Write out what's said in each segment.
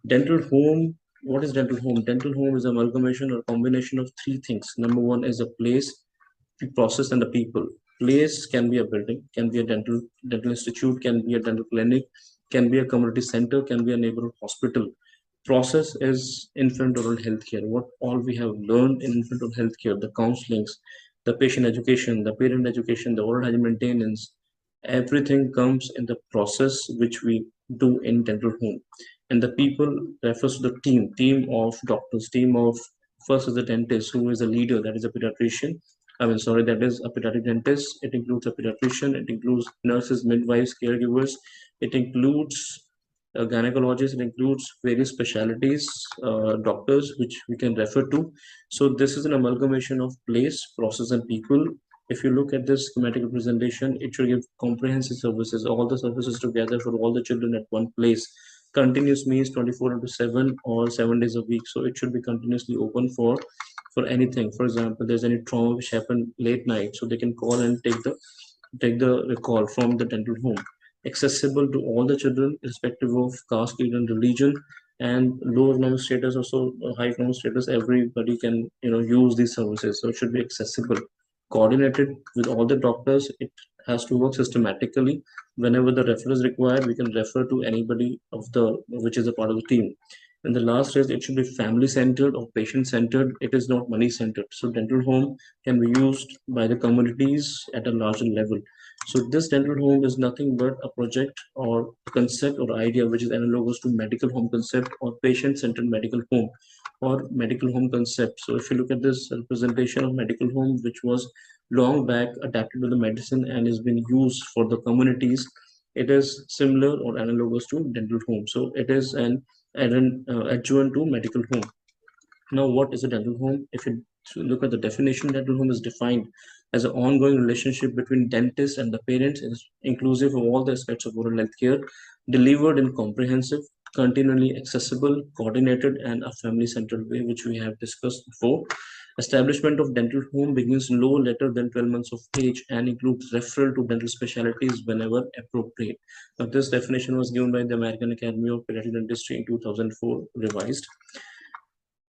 Dental home. What is dental home? Dental home is an amalgamation or combination of three things. Number one is a place, the process, and the people. Place can be a building, can be a dental institute, can be a dental clinic, can be a community center, can be a neighborhood hospital. Process is infant oral healthcare. What all we have learned in infant oral healthcare, the counselings, the patient education, the parent education, the oral hygiene maintenance, everything comes in the process which we do in dental home. And the people refers to the team of doctors, team of first is the dentist, who is a leader, that is a pediatrician. That is a pediatric dentist. It includes a pediatrician, it includes nurses, midwives, caregivers, it includes gynecologists, it includes various specialties, doctors, which we can refer to. So this is an amalgamation of place, process, and people. If you look at this schematic representation, it should give comprehensive services, all the services together for all the children at one place. Continuous means 24 into 7 or 7 days a week. So it should be continuously open for anything. For example, there's any trauma which happened late night, so they can call and take the call from the dental home. Accessible to all the children, irrespective of caste, creed, and religion, and low economic status, also high economic status. Everybody can use these services, so it should be accessible, coordinated with all the doctors. It has to work systematically. Whenever the referral is required, we can refer to anybody of the which is a part of the team. And the last is, it should be family centered or patient centered. It is not money centered. So dental home can be used by the communities at a larger level. So this dental home is nothing but a project or concept or idea which is analogous to medical home concept or patient-centered medical home or medical home concept. So if you look at this representation of medical home, which was long back adapted to the medicine and is being used for the communities, it is similar or analogous to dental home. So it is an adjunct to medical home. Now, what is a dental home? If you look at the definition, dental home is defined as an ongoing relationship between dentist and the parents, inclusive of all the aspects of oral health care, delivered in comprehensive, continually accessible, coordinated, and a family-centered way, which we have discussed before. Establishment of dental home begins no later than 12 months of age and includes referral to dental specialties whenever appropriate. Now, this definition was given by the American Academy of Pediatric Dentistry in 2004, revised.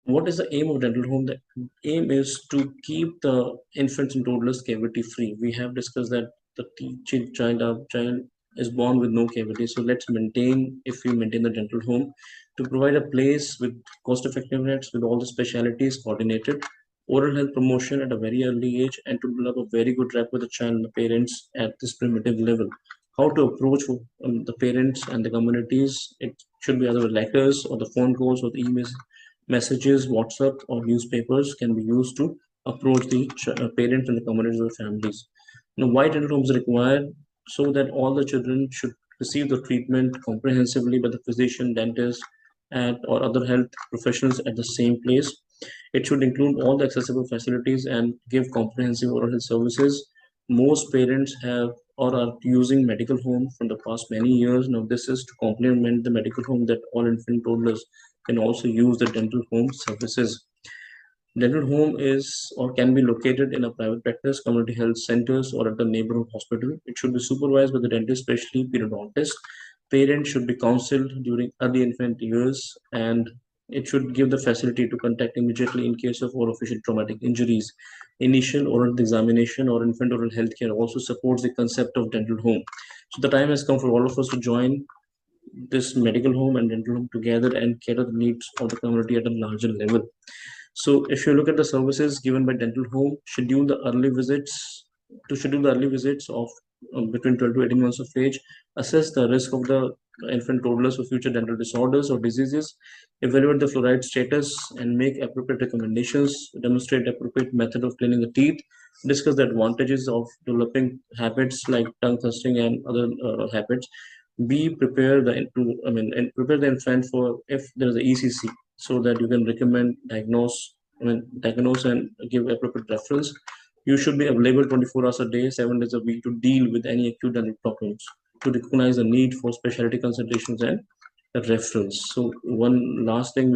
What is the aim of dental home? The aim is to keep the infants and toddlers cavity free. We have discussed that the child is born with no cavity. So let's maintain, if we maintain the dental home, to provide a place with cost effectiveness, with all the specialities coordinated, oral health promotion at a very early age, and to build up a very good rapport with the child and the parents at this primitive level. How to approach the parents and the communities? It should be either letters or the phone calls or the emails, messages, WhatsApp, or newspapers can be used to approach the parents and the communities or families. Now, why dental homes are required? So that all the children should receive the treatment comprehensively by the physician, dentist, and or other health professionals at the same place. It should include all the accessible facilities and give comprehensive oral health services. Most parents have or are using medical home from the past many years. Now, this is to complement the medical home that all infant toddlers can also use the dental home services. Dental home is or can be located in a private practice, community health centers, or at the neighborhood hospital. It should be supervised by the dentist, especially periodontist. Parents should be counseled during early infant years, and it should give the facility to contact immediately in case of orofacial traumatic injuries. Initial oral examination or infant oral health care also supports the concept of dental home. So the time has come for all of us to join this medical home and dental home together and cater the needs of the community at a larger level. So if you look at the services given by dental home, schedule the early visits of between 12 to 18 months of age, assess the risk of the infant toddlers for future dental disorders or diseases, evaluate the fluoride status and make appropriate recommendations, demonstrate appropriate method of cleaning the teeth, discuss the advantages of developing habits like tongue thrusting and other habits. Be prepare prepare the infant for if there is a ECC, so that you can recommend, diagnose and give appropriate reference. You should be available 24 hours a day, 7 days a week to deal with any acute dental problems, to recognize the need for specialty consultations and referrals. So one last thing